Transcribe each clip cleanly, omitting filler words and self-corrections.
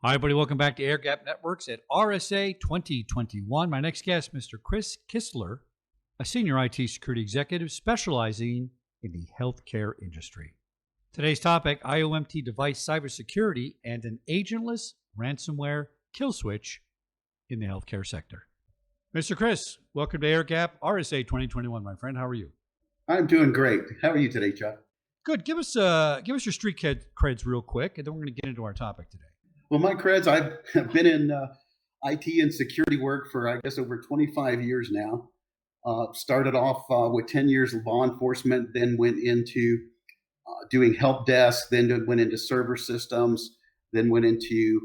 Hi, everybody. Welcome back to Air Gap Networks at RSA 2021. My next guest, Mr. Kris Kistler, a senior IT security executive specializing in the healthcare industry. Today's topic, IoMT Device Cyber Security and an Agentless Ransomware Kill Switch in the healthcare sector. Mr. Kriss, welcome to Air Gap, RSA 2021, my friend. How are you? I'm doing great. How are you today, Chuck? Good. Give us your street creds real quick, and then we're going to get into our topic today. Well, my creds, I've been in IT and security work for, I guess, over 25 years now. Started off with 10 years of law enforcement, then went into doing help desk, then went into server systems, then went into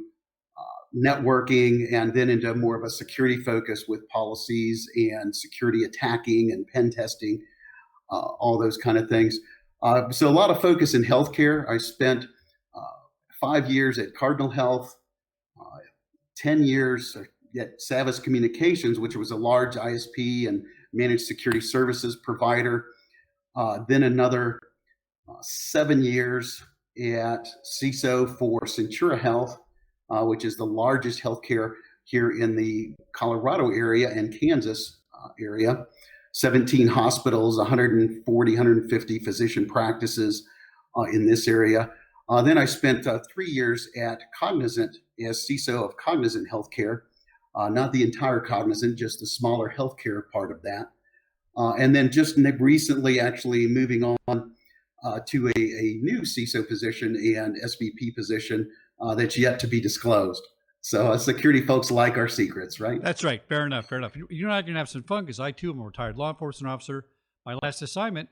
networking, and then into more of a security focus with policies and security attacking and pen testing, all those kind of things. So a lot of focus in healthcare. I spent 5 years at Cardinal Health, 10 years at Savvis Communications, which was a large ISP and managed security services provider. Then another 7 years at CISO for Centura Health, which is the largest healthcare here in the Colorado area and Kansas area. 17 hospitals, 140, 150 physician practices in this area. Then I spent 3 years at Cognizant as CISO of Cognizant Healthcare, not the entire Cognizant, just the smaller healthcare part of that. And then just recently actually moving on to a new CISO position and SVP position that's yet to be disclosed. So security folks like our secrets, right? That's right. Fair enough. You're not going to have some fun because I, too, am a retired law enforcement officer. My last assignment,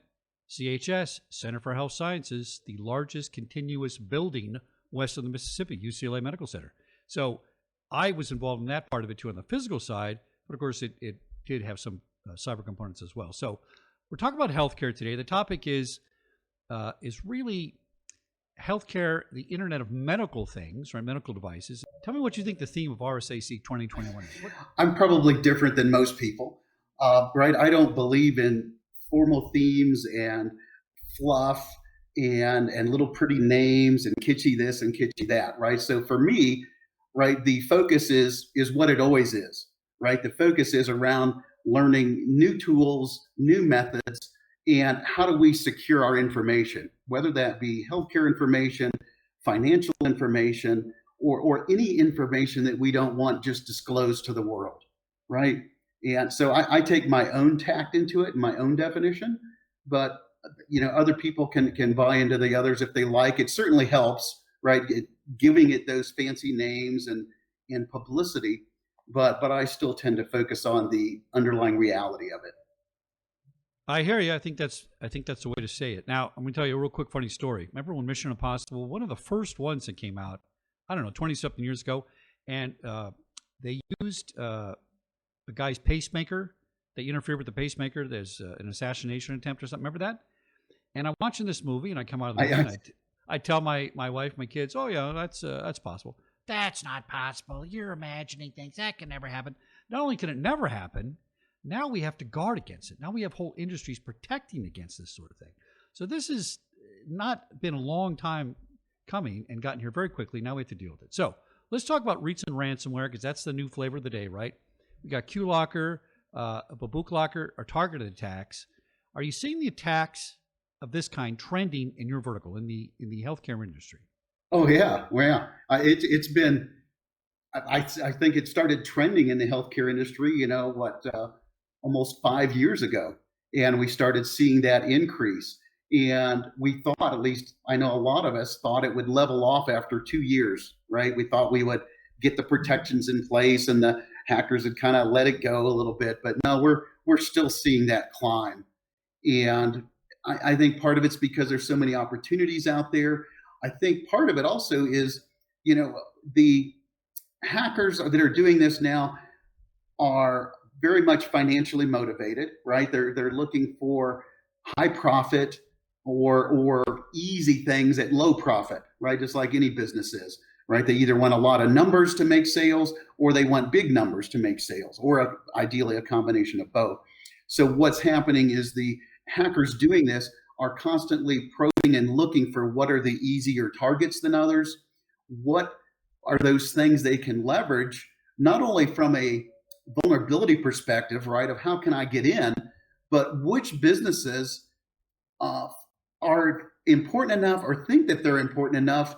CHS, Center for Health Sciences, the largest continuous building west of the Mississippi, UCLA Medical Center. So I was involved in that part of it too on the physical side, but of course it did have some cyber components as well. So we're talking about healthcare today. The topic is really healthcare, the Internet of medical things, right? Medical devices. Tell me what you think the theme of RSAC 2021 is. I'm probably different than most people, right? I don't believe in formal themes and fluff and little pretty names and kitschy this and kitschy that, right? So for me, right, the focus is what it always is, right? The focus is around learning new tools, new methods, and how do we secure our information, whether that be healthcare information, financial information, or any information that we don't want just disclosed to the world, right? And so I take my own tact into it, my own definition, but other people can buy into the others if they like. It certainly helps, right? Giving it those fancy names and publicity, but I still tend to focus on the underlying reality of it. I hear you. I think that's the way to say it. Now, I'm going to tell you a real quick funny story. Remember when Mission Impossible, one of the first ones that came out, I don't know, 20-something years ago, and they used a guy's pacemaker. They interfered with the pacemaker. There's an assassination attempt or something. Remember that? And I'm watching this movie, and I come out of the movie, and I tell my wife, my kids, oh, yeah, that's possible. That's not possible. You're imagining things. That can never happen. Not only can it never happen, now we have to guard against it. Now we have whole industries protecting against this sort of thing. So this has not been a long time coming and gotten here very quickly. Now we have to deal with it. So let's talk about recent ransomware because that's the new flavor of the day, right? We got QLocker, BabuKlocker, or targeted attacks. Are you seeing the attacks of this kind trending in your vertical, in the healthcare industry? Oh, yeah. Well, it's been, I think it started trending in the healthcare industry, almost 5 years ago. And we started seeing that increase. And we thought, at least I know a lot of us thought it would level off after 2 years, right? We thought we would get the protections in place and the hackers would kind of let it go a little bit. But no, we're still seeing that climb. And I think part of it's because there's so many opportunities out there. I think part of it also is, the hackers that are doing this now are very much financially motivated, right? They're looking for high profit or easy things at low profit, right? Just like any business is, right? They either want a lot of numbers to make sales or they want big numbers to make sales, or ideally a combination of both. So what's happening is the hackers doing this are constantly probing and looking for what are the easier targets than others, what are those things they can leverage, not only from a vulnerability perspective, right, of how can I get in, but which businesses uh, are important enough or think that they're important enough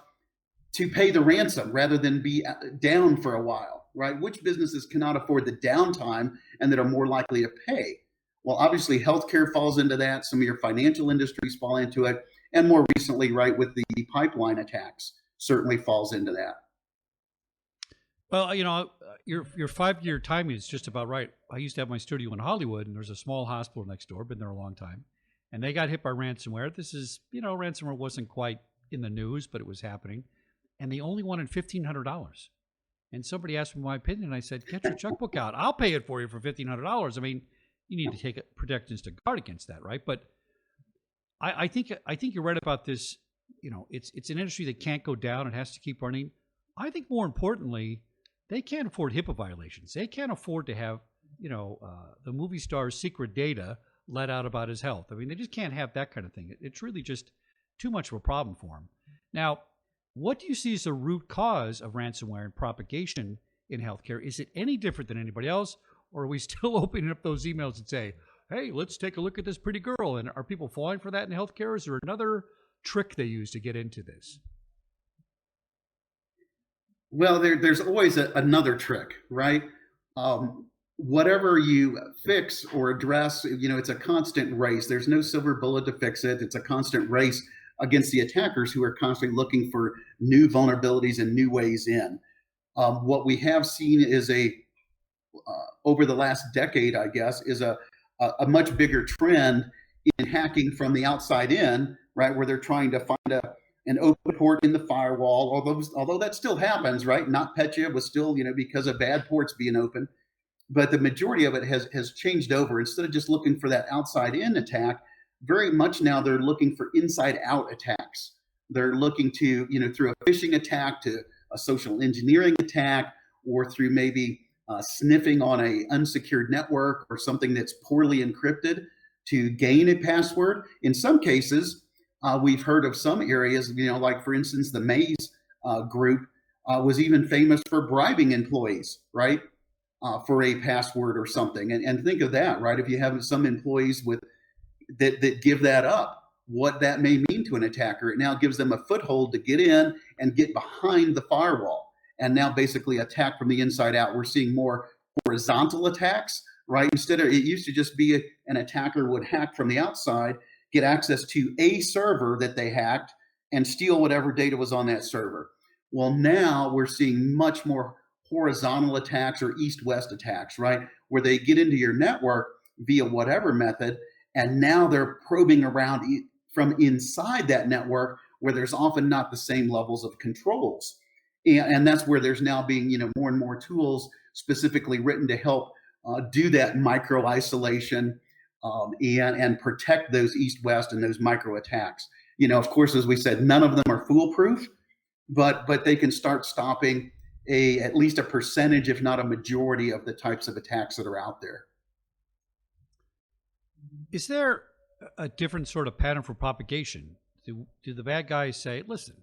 to pay the ransom rather than be down for a while, right? Which businesses cannot afford the downtime and that are more likely to pay? Well, obviously, healthcare falls into that. Some of your financial industries fall into it. And more recently, right, with the pipeline attacks, certainly falls into that. Well, your 5-year timing is just about right. I used to have my studio in Hollywood, and there's a small hospital next door. Been there a long time, and they got hit by ransomware. This is, ransomware wasn't quite in the news, but it was happening, and they only wanted $1,500. And somebody asked me my opinion, and I said, "Get your checkbook out. I'll pay it for you for $1,500." I mean, you need to take protections to guard against that, right? But I think you're right about this. It's an industry that can't go down. It has to keep running. I think more importantly, they can't afford HIPAA violations. They can't afford to have, the movie star's secret data let out about his health. I mean, they just can't have that kind of thing. It's really just too much of a problem for them. Now, what do you see as the root cause of ransomware and propagation in healthcare? Is it any different than anybody else, or are we still opening up those emails and say, "Hey, let's take a look at this pretty girl"? And are people falling for that in healthcare? Is there another trick they use to get into this? Well, there's always another trick, right? Whatever you fix or address, it's a constant race. There's no silver bullet to fix it. It's a constant race against the attackers who are constantly looking for new vulnerabilities and new ways in. What we have seen is over the last decade, I guess, is a much bigger trend in hacking from the outside in, right? Where they're trying to find an open port in the firewall, although that still happens, right? NotPetya was still, because of bad ports being open, but the majority of it has changed over. Instead of just looking for that outside in attack, very much now they're looking for inside out attacks. They're looking to, through a phishing attack to a social engineering attack, or through maybe sniffing on a unsecured network or something that's poorly encrypted to gain a password. In some cases, we've heard of some areas, like for instance, the Maze group was even famous for bribing employees, right, for a password or something. And think of that, right? If you have some employees that give that up, what that may mean to an attacker. It now gives them a foothold to get in and get behind the firewall, and now basically attack from the inside out. We're seeing more horizontal attacks, right? Instead of, it used to just be an attacker would hack from the outside, get access to a server that they hacked, and steal whatever data was on that server. Well, now we're seeing much more horizontal attacks or east-west attacks, right? Where they get into your network via whatever method, and now they're probing around from inside that network where there's often not the same levels of controls. And that's where there's now being, more and more tools specifically written to help do that micro isolation and protect those east-west and those micro attacks. Of course, as we said, none of them are foolproof, but they can start stopping at least a percentage, if not a majority, of the types of attacks that are out there. Is there a different sort of pattern for propagation? Do the bad guys say, "Listen,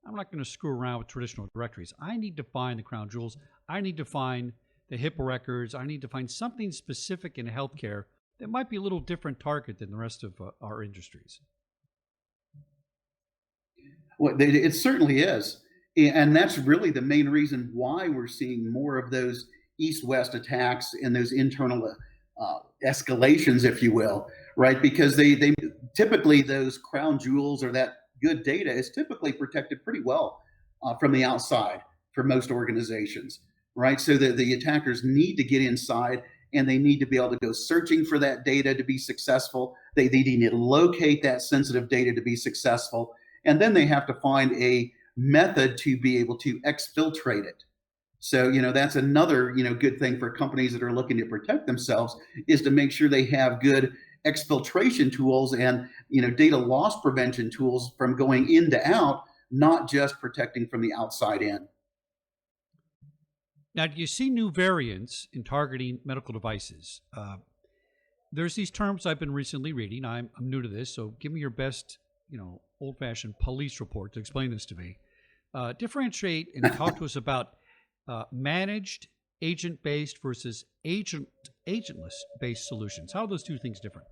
I'm not going to screw around with traditional directories. I need to find the crown jewels. I need to find the HIPAA records. I need to find something specific in healthcare that might be a little different target than the rest of our industries"? Well, it certainly is. And that's really the main reason why we're seeing more of those east-west attacks and those internal escalations, if you will, right? Because they typically, those crown jewels or that good data is typically protected pretty well from the outside for most organizations, right? So the attackers need to get inside, and they need to be able to go searching for that data to be successful. They need to locate that sensitive data to be successful. And then they have to find a method to be able to exfiltrate it. So, that's another, good thing for companies that are looking to protect themselves, is to make sure they have good exfiltration tools and, data loss prevention tools from going in to out, not just protecting from the outside in. Now, do you see new variants in targeting medical devices? There's these terms I've been recently reading. I'm new to this, so give me your best, old-fashioned police report to explain this to me. Differentiate and talk to us about managed agent-based versus agentless-based solutions. How are those two things different?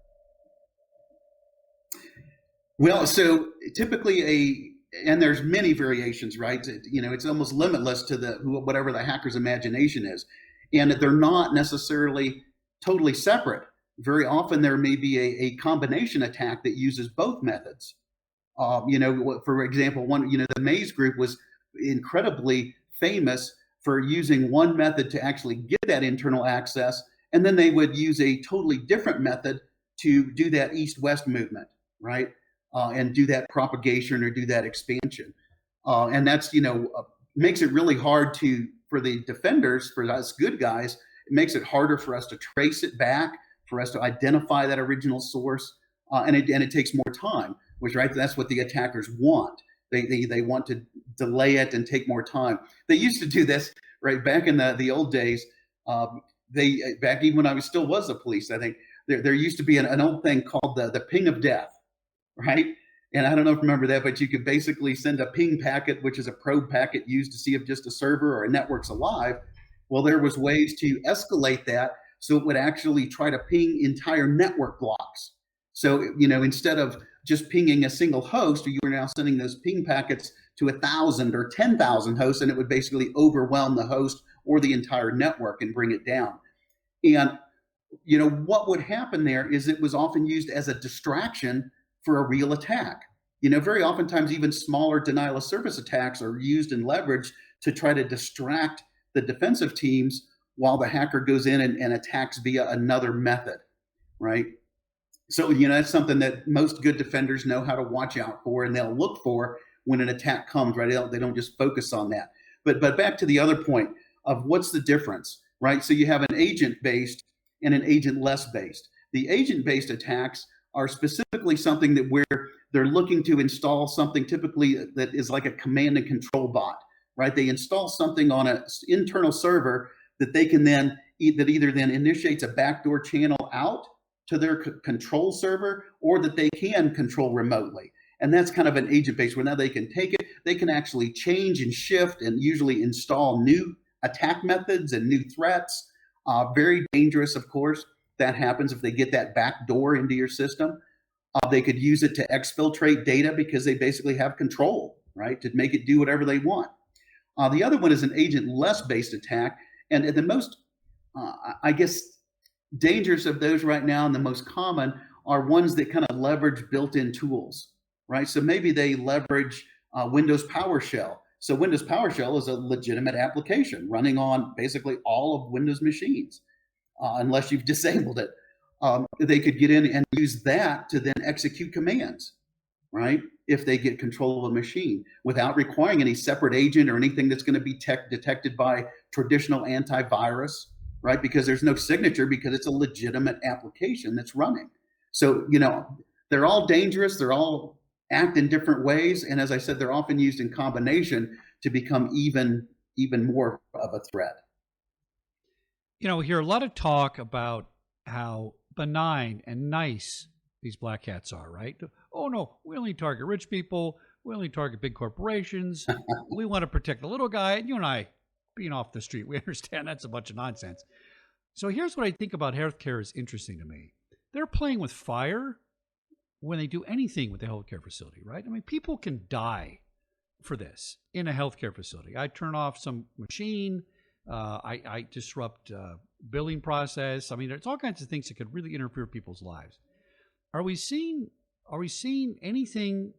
Well, so typically and there's many variations, right? It's almost limitless to whatever the hacker's imagination is, and they're not necessarily totally separate. Very often there may be a combination attack that uses both methods. For example, the Maze group was incredibly famous for using one method to actually get that internal access, and then they would use a totally different method to do that east-west movement, right? And do that propagation or do that expansion. And that's, makes it really hard for the defenders, for us good guys, it makes it harder for us to trace it back, for us to identify that original source, and it takes more time, which, right, that's what the attackers want. They want to delay it and take more time. They used to do this, right, back in the old days. Back even when I still was the police, I think there used to be an old thing called the ping of death, right? And I don't know if you remember that, but you could basically send a ping packet, which is a probe packet used to see if just a server or a network's alive. Well, there was ways to escalate that so it would actually try to ping entire network blocks. So, instead of just pinging a single host, you are now sending those ping packets to 1,000 or 10,000 hosts, and it would basically overwhelm the host or the entire network and bring it down. And, what would happen there is it was often used as a distraction for a real attack. Very oftentimes even smaller denial of service attacks are used and leveraged to try to distract the defensive teams while the hacker goes in and attacks via another method, right? So, that's something that most good defenders know how to watch out for, and they'll look for when an attack comes, right? They don't just focus on that. But back to the other point of what's the difference, right? So you have an agent-based and an agentless based. The agent-based attacks are specifically something that where they're looking to install something typically that is like a command and control bot, right? They install something on an internal server that they can then, that either then initiates a backdoor channel out to their control server, or that they can control remotely. And that's kind of an agent-based where now they can take it, they can actually change and shift and usually install new attack methods and new threats. Very dangerous, of course. That happens if they get that back door into your system. They could use it to exfiltrate data because they basically have control, right, to make it do whatever they want. The other one is an agentless based attack. And the most, I guess, dangerous of those right now and the most common are ones that kind of leverage built-in tools, right? So maybe they leverage Windows PowerShell. So Windows PowerShell is a legitimate application running on basically all of Windows machines, unless you've disabled it. They could get in and use that to then execute commands, right? If they get control of a machine without requiring any separate agent or anything that's going to be detected by traditional antivirus, right? Because there's no signature because it's a legitimate application that's running. So, they're all dangerous. They're all act in different ways. And as I said, they're often used in combination to become even more of a threat. We hear a lot of talk about how benign and nice these black hats are, right? Oh, no, we only target rich people. We only target big corporations. We want to protect the little guy. And you and I, being off the street, we understand that's a bunch of nonsense. So here's what I think about healthcare is interesting to me. They're playing with fire when they do anything with the healthcare facility, right? I mean, people can die for this in a healthcare facility. I turn off some machine. I disrupt billing process. I mean, there's all kinds of things that could really interfere with people's lives. Are we seeing anything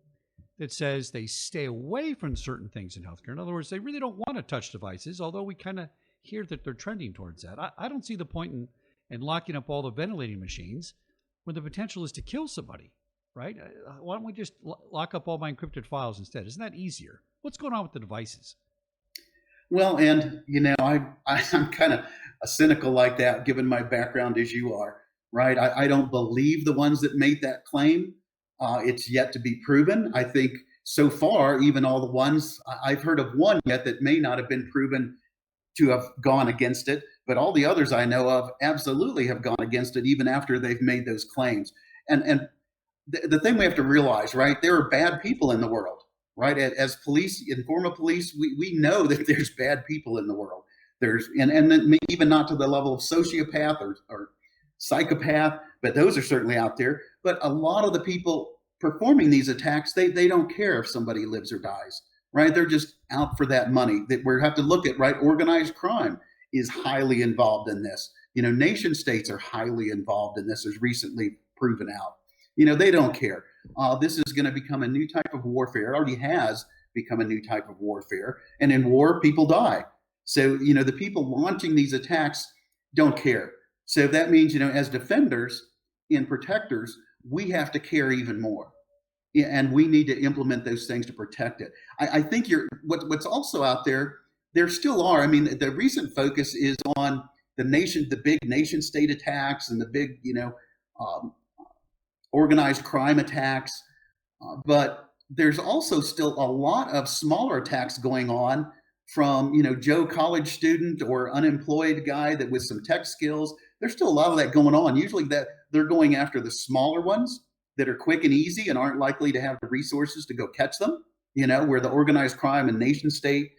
that says they stay away from certain things in healthcare? In other words, they really don't want to touch devices, although we kind of hear that they're trending towards that. I don't see the point in locking up all the ventilating machines when the potential is to kill somebody, right? Why don't we just lock up all my encrypted files instead? Isn't that easier? What's going on with the devices? Well, and I'm kind of a cynical like that, given my background as you are, right? I don't believe the ones that made that claim. It's yet to be proven. I think so far, even all the ones I've heard of one yet that may not have been proven to have gone against it, but all the others I know of absolutely have gone against it, even after they've made those claims. And the thing we have to realize, right? There are bad people in the world. right? As police, in former police, we know that there's bad people in the world. There's, and then even not to the level of sociopath or psychopath, but those are certainly out there. But a lot of the people performing these attacks, they don't care if somebody lives or dies, right? They're just out for that money. That we have to look at, right? Organized crime is highly involved in this. You know, nation states are highly involved in this, as recently proven out. You know, they don't care. This is going to become a new type of warfare. It already has become a new type of warfare. And in war, people die. So, you know, the people launching these attacks don't care. So that means, you know, as defenders and protectors, we have to care even more. And we need to implement those things to protect it. I think what's also out there, there still are. I mean, the recent focus is on the big nation state attacks and the big, you know, organized crime attacks. But there's also still a lot of smaller attacks going on from, you know, Joe college student or unemployed guy that with some tech skills. There's still a lot of that going on. Usually that they're going after the smaller ones that are quick and easy and aren't likely to have the resources to go catch them, you know, where the organized crime and nation state,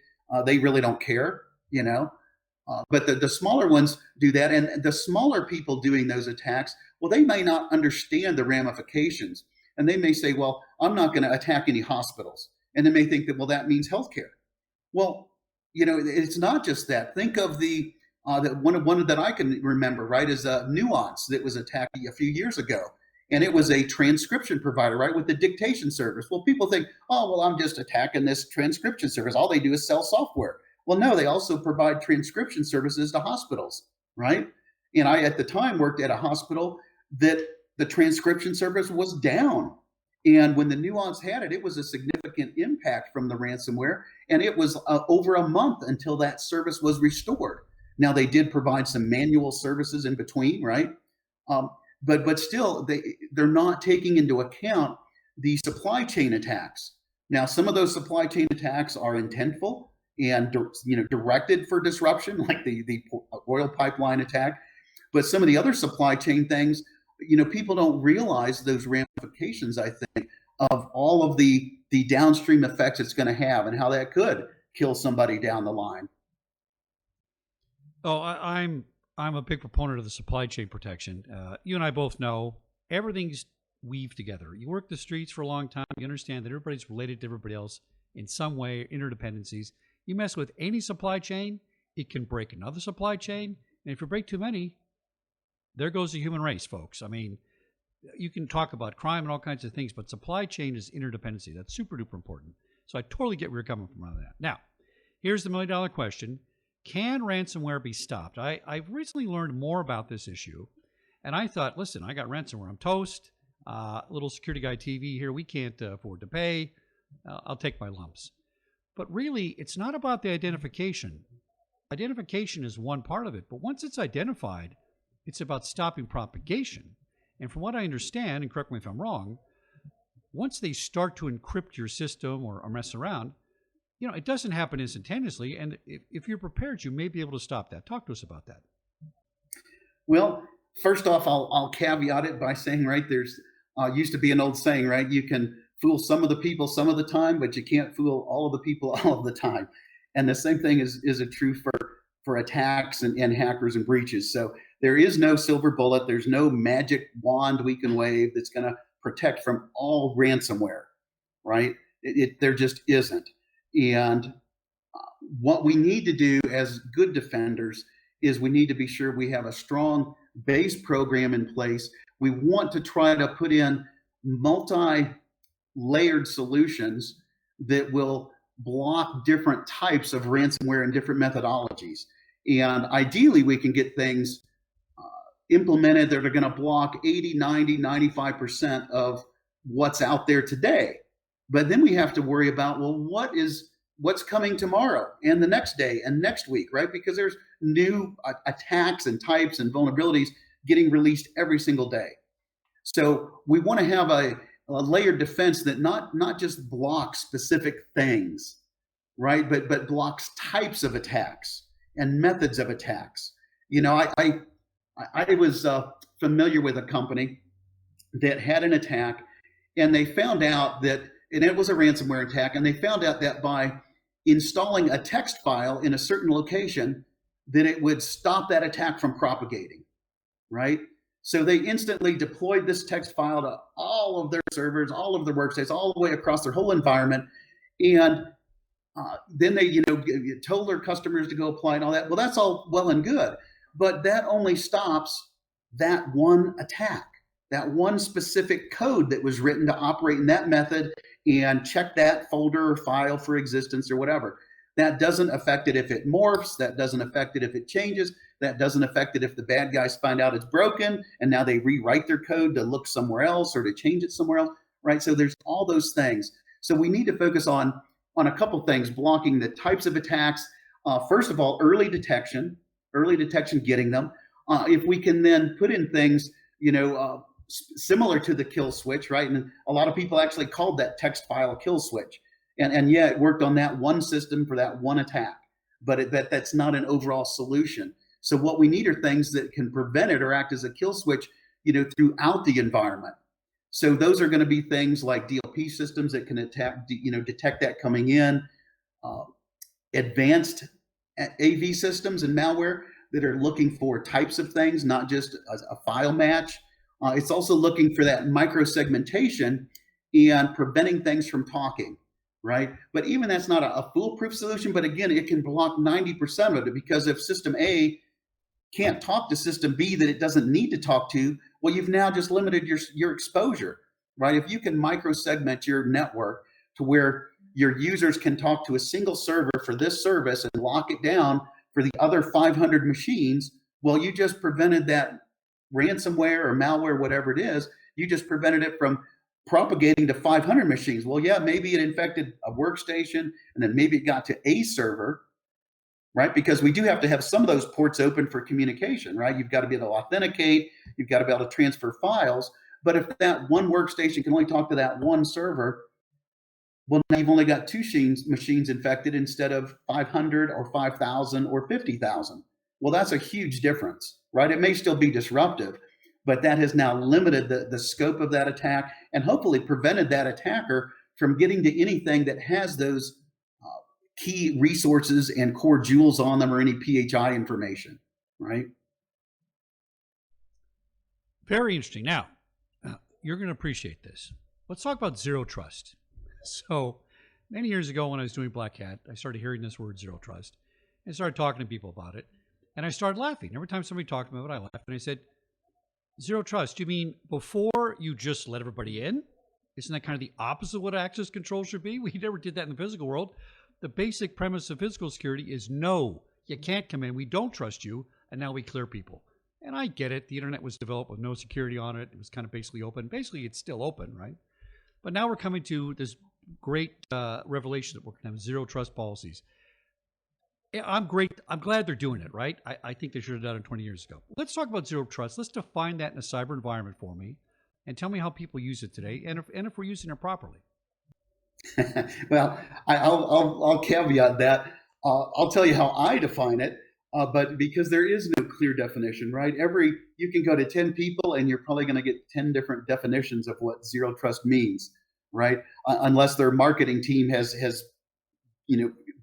they really don't care, you know. But the smaller ones do that. And the smaller people doing those attacks, well, they may not understand the ramifications. And they may say, well, I'm not going to attack any hospitals. And they may think that, well, that means healthcare. Well, you know, it's not just that. Think of the one that I can remember, right, is Nuance that was attacked a few years ago. And it was a transcription provider, right, with the dictation service. Well, people think, oh, well, I'm just attacking this transcription service. All they do is sell software. Well, no, they also provide transcription services to hospitals, right? And I, at the time, worked at a hospital that the transcription service was down. And when the Nuance had it, it was a significant impact from the ransomware. And it was over a month until that service was restored. Now, they did provide some manual services in between, right? But still, they're not taking into account the supply chain attacks. Now, some of those supply chain attacks are intentful and, you know, directed for disruption, like the oil pipeline attack. But some of the other supply chain things, you know, people don't realize those ramifications, I think, of all of the downstream effects it's going to have and how that could kill somebody down the line. Oh, I'm a big proponent of the supply chain protection. You and I both know everything's weaved together. You work the streets for a long time. You understand that everybody's related to everybody else in some way, interdependencies. You mess with any supply chain, it can break another supply chain. And if you break too many, there goes the human race, folks. I mean, you can talk about crime and all kinds of things, but supply chain is interdependency. That's super duper important. So I totally get where you're coming from on that. Now, here's the $1 million question. Can ransomware be stopped? I've recently learned more about this issue, and I thought, listen, I got ransomware. I'm toast. Little security guy TV here. We can't afford to pay. I'll take my lumps. But really, it's not about the identification. Identification is one part of it, but once it's identified, it's about stopping propagation. And from what I understand, and correct me if I'm wrong, once they start to encrypt your system or mess around, you know, it doesn't happen instantaneously. And if you're prepared, you may be able to stop that. Talk to us about that. Well, first off, I'll caveat it by saying, right, there's used to be an old saying, right, you can fool some of the people some of the time, but you can't fool all of the people all of the time. And the same thing is true for attacks and hackers and breaches. So there is no silver bullet. There's no magic wand we can wave that's going to protect from all ransomware, right? There just isn't. And what we need to do as good defenders is we need to be sure we have a strong base program in place. We want to try to put in multi-layered solutions that will block different types of ransomware and different methodologies. And ideally, we can get things implemented that are going to block 80, 90, 95% of what's out there today. But then we have to worry about, well, what's coming tomorrow and the next day and next week, right? Because there's new attacks and types and vulnerabilities getting released every single day. So we want to have a layered defense that not just blocks specific things, right? But blocks types of attacks and methods of attacks. You know, I was familiar with a company that had an attack, and they found out that and it was a ransomware attack, and they found out that by installing a text file in a certain location, that it would stop that attack from propagating, right? So they instantly deployed this text file to all of their servers, all of their workstations, all the way across their whole environment. And then they, told their customers to go apply and all that. Well, that's all well and good, but that only stops that one attack, that one specific code that was written to operate in that method and check that folder or file for existence or whatever. That doesn't affect it if it morphs. That doesn't affect it if it changes. That doesn't affect it if the bad guys find out it's broken and now they rewrite their code to look somewhere else or to change it somewhere else, right? So there's all those things. So we need to focus on a couple things: blocking the types of attacks. First of all, early detection, getting them. If we can then put in things, similar to the kill switch, right? And a lot of people actually called that text file a kill switch. And yeah, it worked on that one system for that one attack, but that's not an overall solution. So what we need are things that can prevent it or act as a kill switch, throughout the environment. So those are going to be things like DLP systems that can detect that coming in, advanced AV systems and malware that are looking for types of things, not just a file match. It's also looking for that micro-segmentation and preventing things from talking, right? But even that's not a foolproof solution, but again, it can block 90% of it, because if system A can't talk to system B that it doesn't need to talk to, well, you've now just limited your exposure, right? If you can micro-segment your network to where your users can talk to a single server for this service and lock it down for the other 500 machines, well, you just prevented that ransomware or malware, whatever it is, you just prevented it from propagating to 500 machines. Well, yeah, maybe it infected a workstation and then maybe it got to a server, right? Because we do have to have some of those ports open for communication, right? You've got to be able to authenticate, you've got to be able to transfer files. But if that one workstation can only talk to that one server, well, now you've only got two machines infected instead of 500 or 5,000 or 50,000. Well, that's a huge difference, right? It may still be disruptive, but that has now limited the scope of that attack and hopefully prevented that attacker from getting to anything that has those key resources and core jewels on them or any PHI information, right? Very interesting. Now, you're going to appreciate this. Let's talk about zero trust. So many years ago when I was doing Black Hat, I started hearing this word zero trust and started talking to people about it. And I started laughing. Every time somebody talked about it, I laughed. And I said, zero trust, you mean before you just let everybody in? Isn't that kind of the opposite of what access control should be? We never did that in the physical world. The basic premise of physical security is no, you can't come in. We don't trust you. And now we clear people. And I get it. The internet was developed with no security on it. It was kind of basically open. Basically, it's still open, right? But now we're coming to this great revelation that we're going to have zero trust policies. I'm glad they're doing it, right? I think they should have done it 20 years ago. Let's talk about zero trust. Let's define that in a cyber environment for me and tell me how people use it today and if we're using it properly. Well, I'll caveat that. I'll tell you how I define it, but because there is no clear definition, right? You can go to 10 people and you're probably going to get 10 different definitions of what zero trust means, right? Unless their marketing team has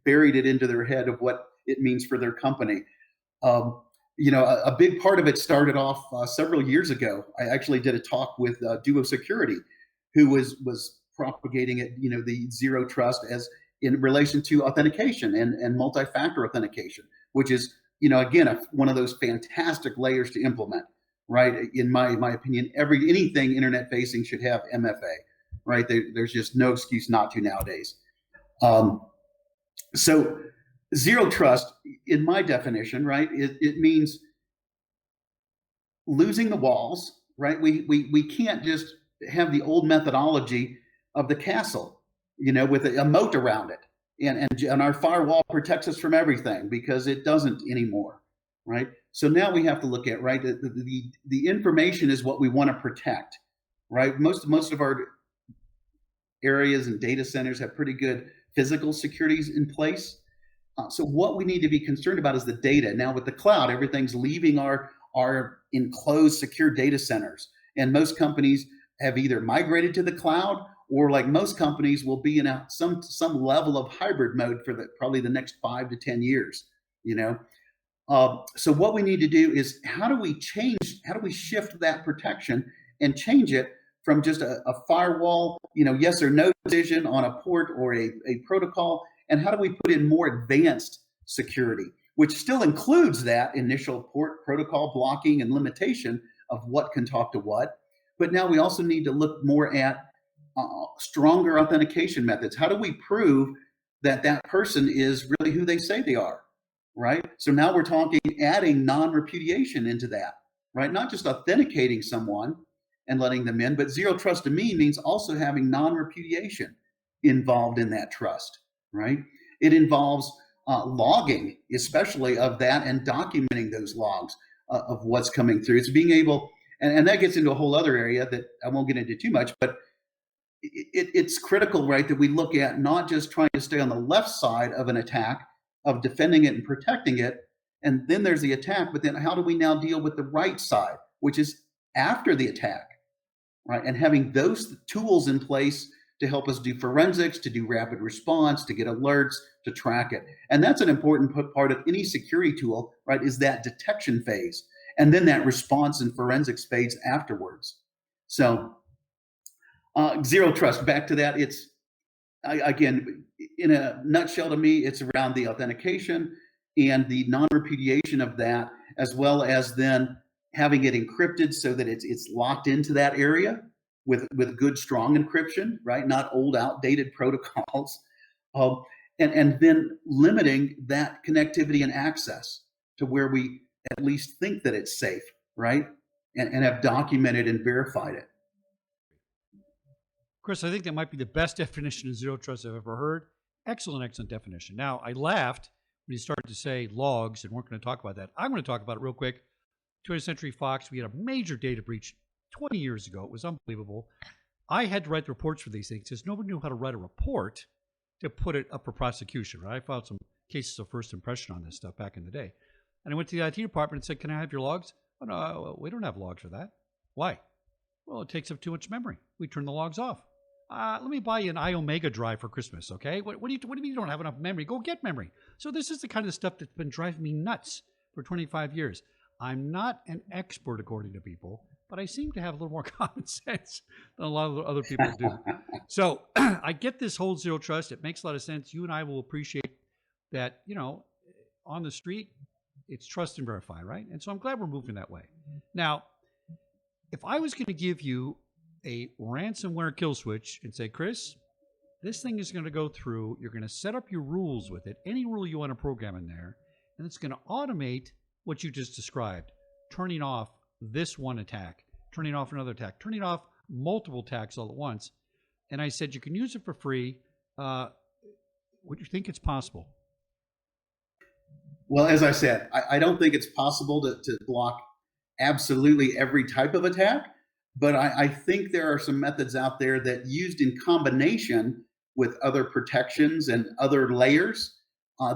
buried it into their head of what it means for their company. A big part of it started off several years ago. I actually did a talk with Duo Security, who was propagating it, the zero trust as in relation to authentication and multi-factor authentication, which is, again, one of those fantastic layers to implement, right? In my opinion, anything internet facing should have MFA, right? There's just no excuse not to nowadays. So zero trust, in my definition, right, it means losing the walls, right? We can't just have the old methodology of the castle, with a moat around it. And our firewall protects us from everything, because it doesn't anymore, right? So now we have to look at, right, the information is what we want to protect, right? Most of our areas and data centers have pretty good physical securities in place. So what we need to be concerned about is the data. Now with the cloud, everything's leaving our enclosed secure data centers. And most companies have either migrated to the cloud or like most companies will be in some level of hybrid mode for probably the next 5 to 10 years. So what we need to do is how do we shift that protection and change it from just a firewall, yes or no decision on a port or a protocol, and how do we put in more advanced security, which still includes that initial port protocol blocking and limitation of what can talk to what. But now we also need to look more at stronger authentication methods. How do we prove that that person is really who they say they are, right? So now we're talking adding non-repudiation into that, right? Not just authenticating someone and letting them in, but zero trust to me means also having non-repudiation involved in that trust, right? It involves logging, especially of that, and documenting those logs of what's coming through. It's being able, and that gets into a whole other area that I won't get into too much, but it's critical, right, that we look at not just trying to stay on the left side of an attack, of defending it and protecting it, and then there's the attack, but then how do we now deal with the right side, which is after the attack, right? And having those tools in place to help us do forensics, to do rapid response, to get alerts, to track it. And that's an important part of any security tool, right, is that detection phase, and then that response and forensics phase afterwards. So zero trust, back to that, again, in a nutshell to me, it's around the authentication and the non-repudiation of that, as well as then having it encrypted so that it's locked into that area with good, strong encryption, right? Not old, outdated protocols. And then limiting that connectivity and access to where we at least think that it's safe, right? And have documented and verified it. Kriss, I think that might be the best definition of zero trust I've ever heard. Excellent definition. Now, I laughed when you started to say logs, and we're going to talk about that. I'm going to talk about it real quick. 20th Century Fox, we had a major data breach 20 years ago. It was unbelievable. I had to write the reports for these things because nobody knew how to write a report to put it up for prosecution, right? I filed some cases of first impression on this stuff back in the day. And I went to the IT department and said, can I have your logs? Oh, no, we don't have logs for that. Why? Well, it takes up too much memory. We turn the logs off. Let me buy you an IoMT drive for Christmas, okay? What do you mean you don't have enough memory? Go get memory. So this is the kind of stuff that's been driving me nuts for 25 years. I'm not an expert, according to people, but I seem to have a little more common sense than a lot of other people do. So I get this whole zero trust. It makes a lot of sense. You and I will appreciate that, on the street, it's trust and verify, right? And so I'm glad we're moving that way. Now, if I was going to give you a ransomware kill switch and say, Kriss, this thing is going to go through, you're going to set up your rules with it, any rule you want to program in there, and it's going to automate what you just described, turning off this one attack, turning off another attack, turning off multiple attacks all at once. And I said, you can use it for free. Would you think it's possible? Well, as I said, I don't think it's possible to block absolutely every type of attack, but I think there are some methods out there that used in combination with other protections and other layers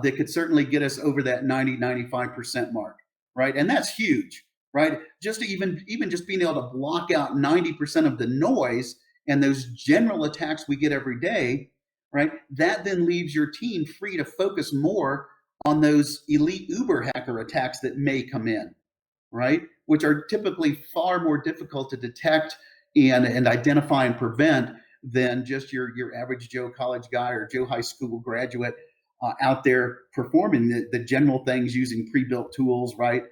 that could certainly get us over that 90-95% mark, right? And that's huge, right? Just to even just being able to block out 90% of the noise and those general attacks we get every day, right? That then leaves your team free to focus more on those elite Uber hacker attacks that may come in, right? Which are typically far more difficult to detect and identify and prevent than just your average Joe college guy or Joe high school graduate out there performing the general things using pre-built tools, right?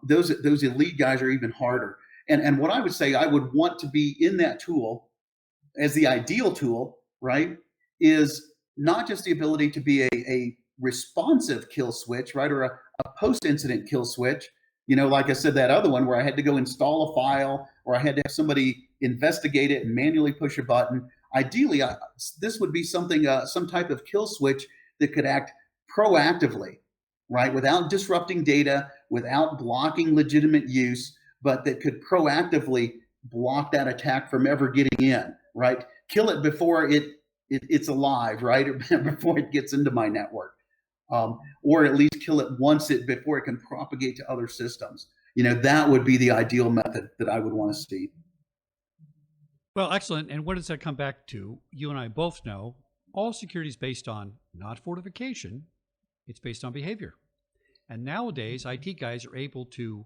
Those elite guys are even harder. And what I would say I would want to be in that tool as the ideal tool, right, is not just the ability to be a responsive kill switch, right, or a post-incident kill switch, like I said, that other one where I had to go install a file or I had to have somebody investigate it and manually push a button. Ideally, this would be something, some type of kill switch that could act proactively, right, without disrupting data, without blocking legitimate use, but that could proactively block that attack from ever getting in, right? Kill it before it's alive, right, or before it gets into my network. Or at least kill it before it can propagate to other systems. That would be the ideal method that I would want to see. Well, excellent. And what does that come back to? You and I both know all security is based on not fortification, it's based on behavior. And nowadays, IT guys are able to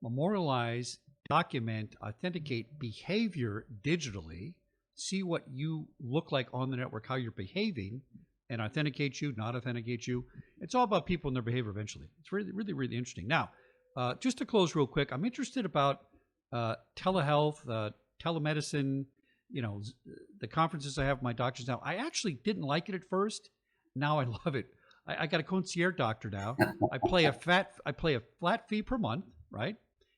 memorialize, document, authenticate behavior digitally, see what you look like on the network, how you're behaving, and authenticate you, not authenticate you. It's all about people and their behavior eventually. It's really, really, really interesting. Now, just to close real quick, I'm interested about telehealth, telemedicine, the conferences I have with my doctors now. I actually didn't like it at first. Now I love it. I got a concierge doctor now. I pay a flat fee per month, right?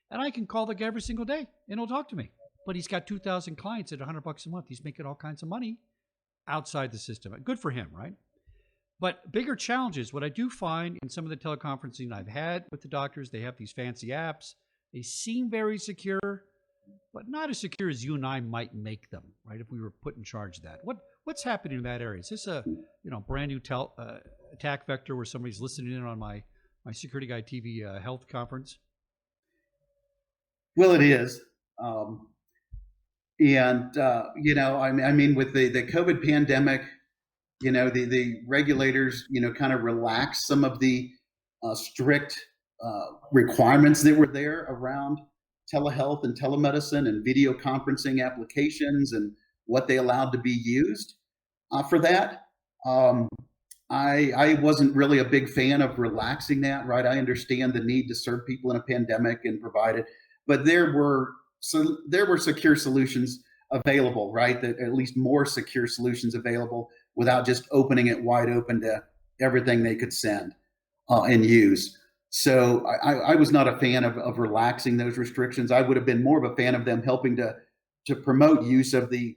And I can call the guy every single day and he'll talk to me. But he's got 2,000 clients at $100 a month. He's making all kinds of money outside the system. Good for him, right? But bigger challenges, what I do find in some of the teleconferencing I've had with the doctors, they have these fancy apps. They seem very secure, but not as secure as you and I might make them, right? If we were put in charge of that. What's happening in that area? Is this a brand new attack vector where somebody's listening in on my Security Guy TV health conference? Well, it is. I mean, with the COVID pandemic, the regulators, kind of relaxed some of the strict requirements that were there around telehealth and telemedicine and video conferencing applications and what they allowed to be used for that. I wasn't really a big fan of relaxing that, right? I understand the need to serve people in a pandemic and provide it, but there were secure solutions available, right? That at least more secure solutions available without just opening it wide open to everything they could send and use. So I was not a fan of relaxing those restrictions. I would have been more of a fan of them helping to promote use of the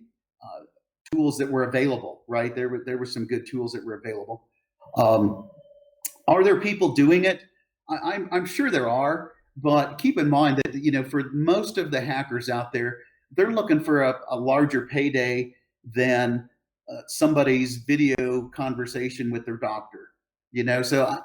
tools that were available, right? There were some good tools that were available. Are there people doing it? I'm sure there are, but keep in mind that, for most of the hackers out there, they're looking for a larger payday than somebody's video conversation with their doctor. So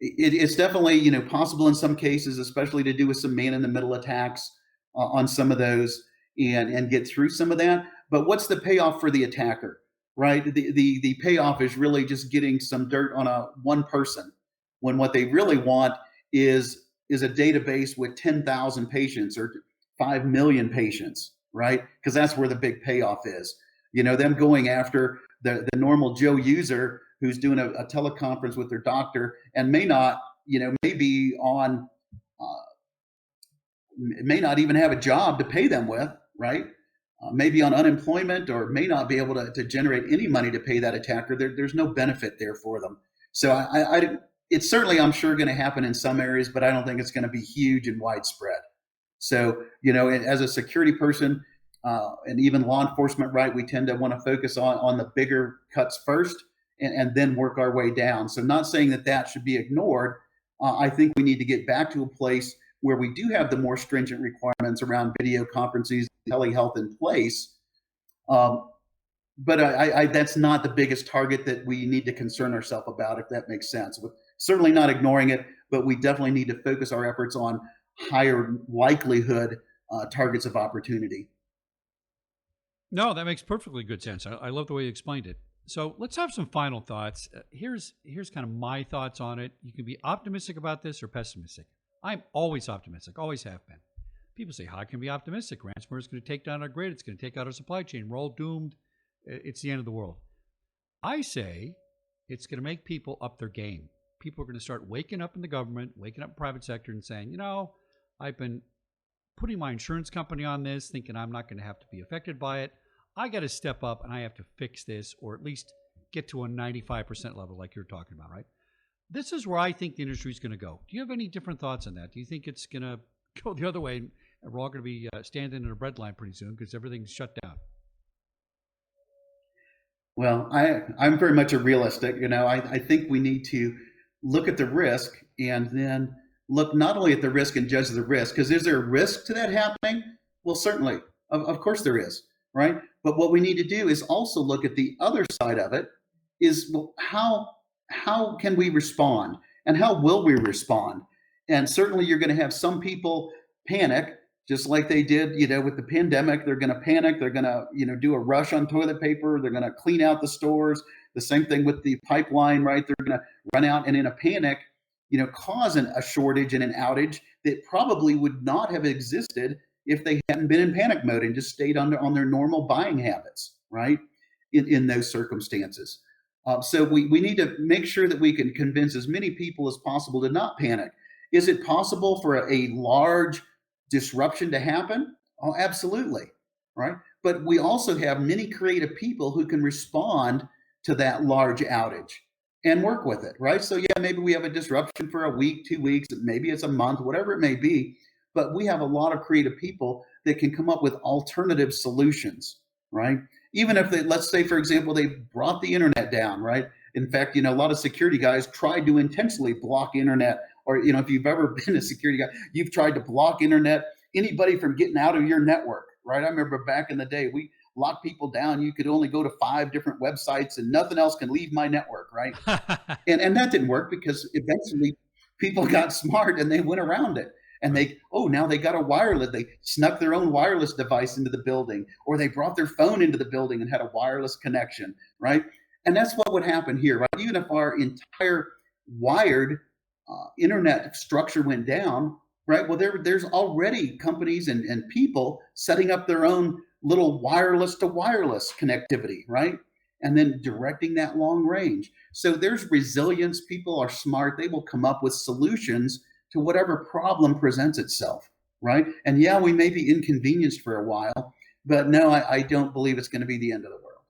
it's definitely, possible in some cases, especially to do with some man-in-the-middle attacks on some of those and get through some of that. But what's the payoff for the attacker, right? The payoff is really just getting some dirt on one person, when what they really want is a database with 10,000 patients or 5 million patients, right? Because that's where the big payoff is. Them going after the normal Joe user who's doing a teleconference with their doctor and may not, maybe on, may not even have a job to pay them with, right? Maybe on unemployment, or may not be able to generate any money to pay that attacker. There's no benefit there for them. So it's certainly, I'm sure, going to happen in some areas, but I don't think it's going to be huge and widespread. So, as a security person and even law enforcement, right, we tend to want to focus on the bigger cuts first and then work our way down. So not saying that should be ignored. I think we need to get back to a place where we do have the more stringent requirements around video conferences, telehealth in place. But that's not the biggest target that we need to concern ourselves about, if that makes sense. We're certainly not ignoring it, but we definitely need to focus our efforts on higher likelihood targets of opportunity. No, that makes perfectly good sense. I love the way you explained it. So let's have some final thoughts. Here's kind of my thoughts on it. You can be optimistic about this or pessimistic. I'm always optimistic, always have been. People say, how can we be optimistic? Ransomware is going to take down our grid. It's going to take out our supply chain. We're all doomed. It's the end of the world. I say it's going to make people up their game. People are going to start waking up in the government, waking up in the private sector and saying, I've been putting my insurance company on this, thinking I'm not going to have to be affected by it. I got to step up and I have to fix this, or at least get to a 95% level like you're talking about, right? This is where I think the industry is going to go. Do you have any different thoughts on that? Do you think it's going to go the other way and we're all going to be standing in a bread line pretty soon because everything's shut down? Well, I'm very much a realistic. I think we need to look at the risk and then look not only at the risk and judge the risk, because is there a risk to that happening? Well, certainly. Of course there is, right? But what we need to do is also look at the other side of it is, well, how can we respond and how will we respond? And certainly you're going to have some people panic just like they did, with the pandemic. They're going to panic. They're going to, do a rush on toilet paper. They're going to clean out the stores. The same thing with the pipeline, right? They're going to run out and in a panic, cause a shortage and an outage that probably would not have existed if they hadn't been in panic mode and just stayed on their normal buying habits, right? In those circumstances. So we need to make sure that we can convince as many people as possible to not panic. Is it possible for a large disruption to happen? Oh, absolutely, right? But we also have many creative people who can respond to that large outage and work with it, right? So yeah, maybe we have a disruption for a week, 2 weeks, maybe it's a month, whatever it may be, but we have a lot of creative people that can come up with alternative solutions, right? Even if they, let's say, for example, they brought the internet down, right? In fact, a lot of security guys tried to intentionally block internet, or, if you've ever been a security guy, you've tried to block internet, anybody from getting out of your network, right? I remember back in the day, we locked people down. You could only go to 5 different websites and nothing else can leave my network, right? and that didn't work because eventually people got smart and they went around it. And now they got a wireless, they snuck their own wireless device into the building, or they brought their phone into the building and had a wireless connection, right? And that's what would happen here, right? Even if our entire wired internet structure went down, right? Well, there's already companies and people setting up their own little wireless to wireless connectivity, right? And then directing that long range. So there's resilience. People are smart. They will come up with solutions to whatever problem presents itself, right? And yeah, we may be inconvenienced for a while, but no, I don't believe it's going to be the end of the world.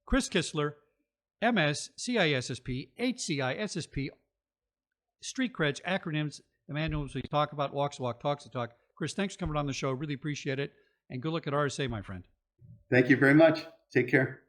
Kris Kistler, MS, CISSP, HCISSP, street creds, acronyms, the man knows what he talk about, walks the walk, talks the talk. Kris, thanks for coming on the show. Really appreciate it. And good luck at RSA, my friend. Thank you very much. Take care.